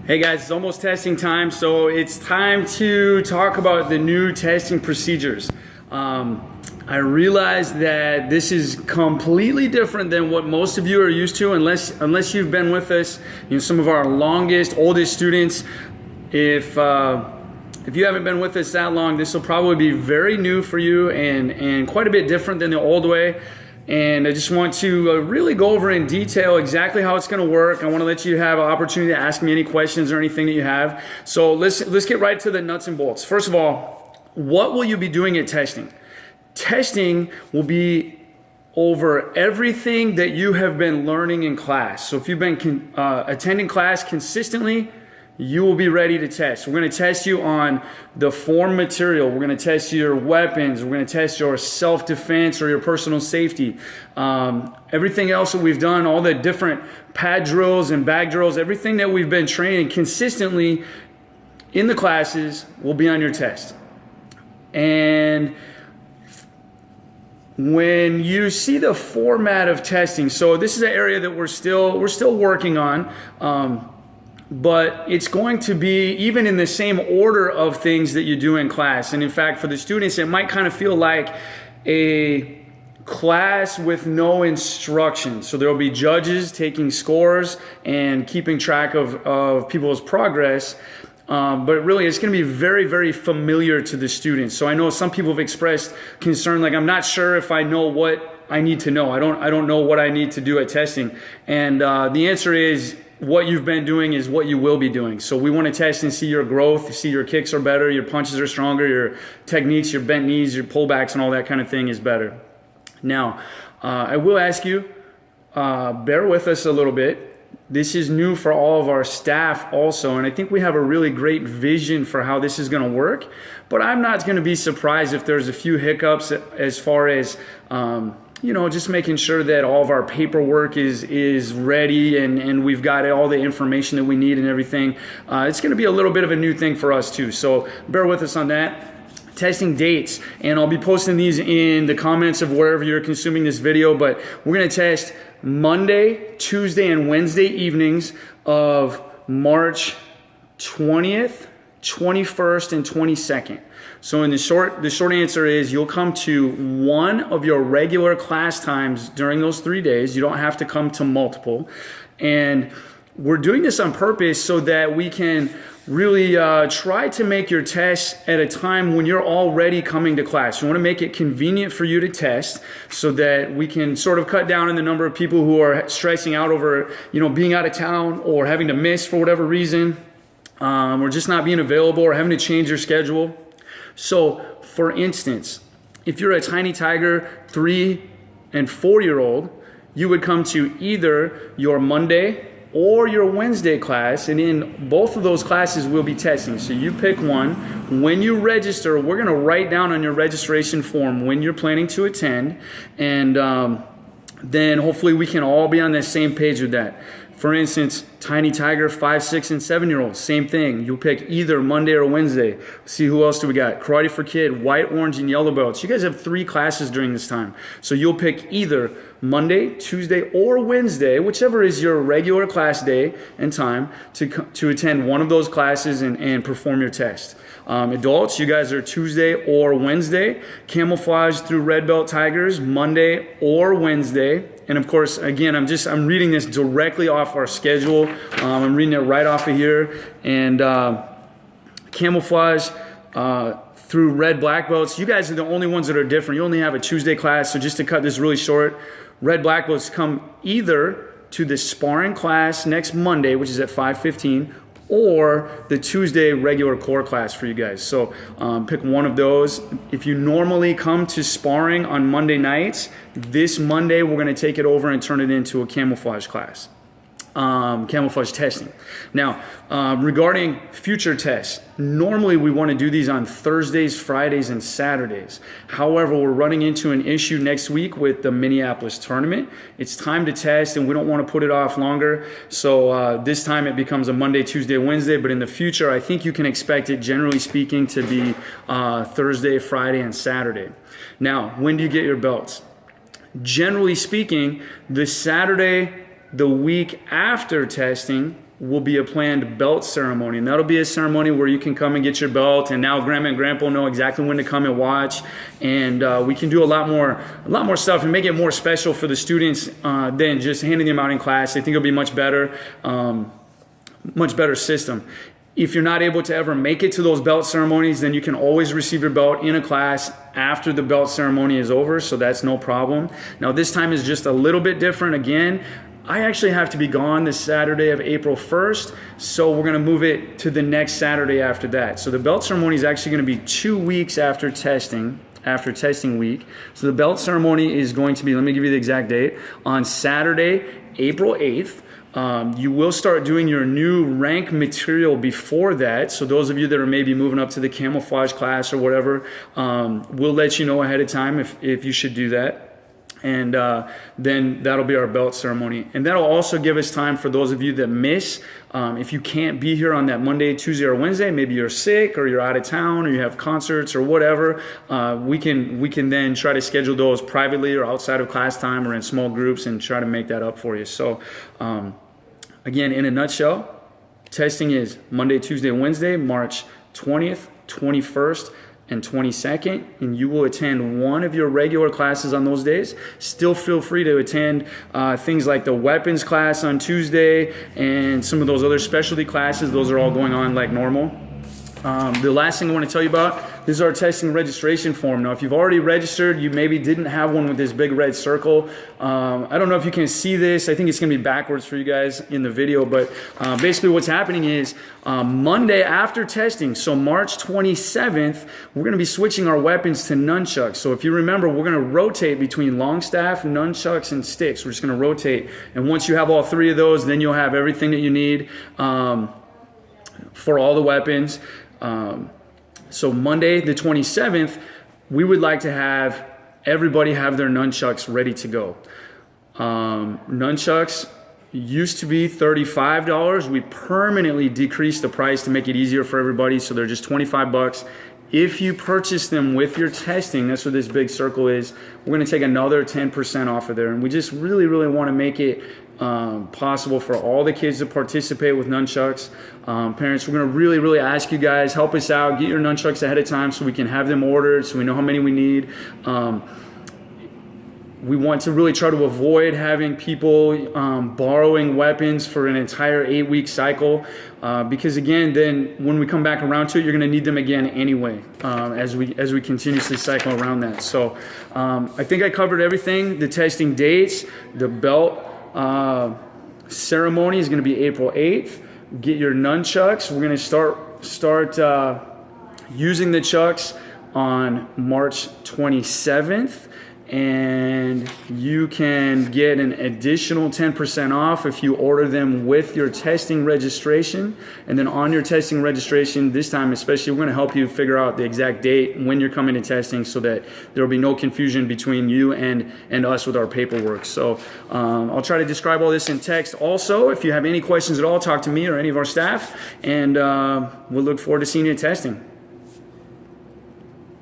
Hey guys, it's almost testing time, so it's time to talk about the new testing procedures. I realize that this is completely different than what most of you are used to, unless you've been with us. You know, some of our longest, oldest students. If you haven't been with us that long, this will probably be very new for you and quite a bit different than the old way. And I just want to really go over in detail exactly how it's going to work. I want to let you have an opportunity to ask me any questions or anything that you have. So let's get right to the nuts and bolts. First of all, what will you be doing at testing? Testing will be over everything that you have been learning in class. So if you've been attending class consistently, you will be ready to test. We're going to test you on the form material. We're going to test your weapons. We're going to test your self-defense or your personal safety. Everything else that we've done, all the different pad drills and bag drills, everything that we've been training consistently in the classes will be on your test. And when you see the format of testing, so this is an area that we're still working on. But it's going to be even in the same order of things that you do in class. And in fact, for the students, it might kind of feel like a class with no instruction. So there will be judges taking scores and keeping track of people's progress. But really, it's going to be very, very familiar to the students. So I know some people have expressed concern, like, I'm not sure if I know what I need to know. I don't know what I need to do at testing. And the answer is, what you've been doing is what you will be doing. So we want to test and see your growth, see your kicks are better, your punches are stronger, your techniques, your bent knees, your pullbacks, and all that kind of thing is better. Now, I will ask you, bear with us a little bit. This is new for all of our staff also, and I think we have a really great vision for how this is going to work. But I'm not going to be surprised if there's a few hiccups as far as just making sure that all of our paperwork is ready and we've got all the information that we need and everything. It's going to be a little bit of a new thing for us too, so bear with us on that. Testing dates, and I'll be posting these in the comments of wherever you're consuming this video, but we're going to test Monday, Tuesday, and Wednesday evenings of March 20th, 21st, and 22nd. So in the short answer is you'll come to one of your regular class times during those 3 days. You don't have to come to multiple. And we're doing this on purpose so that we can really try to make your tests at a time when you're already coming to class. We want to make it convenient for you to test so that we can sort of cut down on the number of people who are stressing out over, being out of town or having to miss for whatever reason, or just not being available or having to change your schedule. So, for instance, if you're a Tiny Tiger 3 and 4-year-old, you would come to either your Monday or your Wednesday class, and in both of those classes we'll be testing. So you pick one. When you register, we're going to write down on your registration form when you're planning to attend, and then hopefully we can all be on the same page with that. For instance, Tiny Tiger 5, 6, and 7-year-olds, same thing. You'll pick either Monday or Wednesday. See, who else do we got? Karate for Kid, white, orange, and yellow belts. You guys have 3 classes during this time. So you'll pick either Monday, Tuesday, or Wednesday, whichever is your regular class day and time, to attend one of those classes and perform your test. Adults, you guys are Tuesday or Wednesday. Camouflage through Red Belt Tigers, Monday or Wednesday. And of course, again, I'm reading this directly off our schedule. I'm reading it right off of here. And Camouflage through Red Black Belts, you guys are the only ones that are different. You only have a Tuesday class, so just to cut this really short, Red Black Belts come either to the sparring class next Monday, which is at 5:15, or the Tuesday regular core class for you guys. So pick one of those. If you normally come to sparring on Monday nights, this Monday we're going to take it over and turn it into a camouflage class. Camouflage testing. Now, regarding future tests, normally we want to do these on Thursdays, Fridays, and Saturdays. However, we're running into an issue next week with the Minneapolis tournament. It's time to test, and we don't want to put it off longer. So this time it becomes a Monday, Tuesday, Wednesday. But in the future, I think you can expect it, generally speaking, to be Thursday, Friday, and Saturday. Now, when do you get your belts? Generally speaking, the Saturday the week after testing will be a planned belt ceremony, and that'll be a ceremony where you can come and get your belt, and now grandma and grandpa know exactly when to come and watch, and we can do a lot more stuff and make it more special for the students than just handing them out in class. I think it'll be much better system. If you're not able to ever make it to those belt ceremonies, then you can always receive your belt in a class after the belt ceremony is over, so that's no problem. Now this time is just a little bit different. Again, I actually have to be gone this Saturday of April 1st, so we're going to move it to the next Saturday after that. So the belt ceremony is actually going to be 2 weeks after testing week. So the belt ceremony is going to be, let me give you the exact date, on Saturday, April 8th. You will start doing your new rank material before that. So those of you that are maybe moving up to the camouflage class or whatever, we'll let you know ahead of time if you should do that. And then that'll be our belt ceremony. And that'll also give us time for those of you that miss. If you can't be here on that Monday, Tuesday, or Wednesday, maybe you're sick or you're out of town or you have concerts or whatever, we can then try to schedule those privately or outside of class time or in small groups and try to make that up for you. So again, in a nutshell, testing is Monday, Tuesday, Wednesday, March 20th, 21st, and 22nd, and you will attend one of your regular classes on those days. Still feel free to attend things like the weapons class on Tuesday and some of those other specialty classes. Those are all going on like normal. The last thing I want to tell you about, this is our testing registration form. Now, if you've already registered, you maybe didn't have one with this big red circle. I don't know if you can see this. I think it's going to be backwards for you guys in the video, but basically what's happening is Monday after testing, so March 27th, we're going to be switching our weapons to nunchucks. So if you remember, we're going to rotate between long staff, nunchucks, and sticks. We're just going to rotate. And once you have all three of those, then you'll have everything that you need for all the weapons. So Monday the 27th, we would like to have everybody have their nunchucks ready to go. Nunchucks used to be $35. We permanently decreased the price to make it easier for everybody, so they're just $25. If you purchase them with your testing, that's what this big circle is, we're going to take another 10% off of there. And we just really, really want to make it possible for all the kids to participate with nunchucks. Parents, we're going to really, really ask you guys, help us out, get your nunchucks ahead of time so we can have them ordered, so we know how many we need. We want to really try to avoid having people borrowing weapons for an entire 8-week cycle because again, then when we come back around to it, you're going to need them again anyway as we continuously cycle around that. So I think I covered everything. The testing dates, the belt ceremony is going to be April 8th. Get your nunchucks. We're going to start using the chucks on March 27th. And you can get an additional 10% off if you order them with your testing registration. And then on your testing registration, this time especially, we're going to help you figure out the exact date when you're coming to testing so that there will be no confusion between you and us with our paperwork. So I'll try to describe all this in text. Also, if you have any questions at all, talk to me or any of our staff, and we'll look forward to seeing you at testing.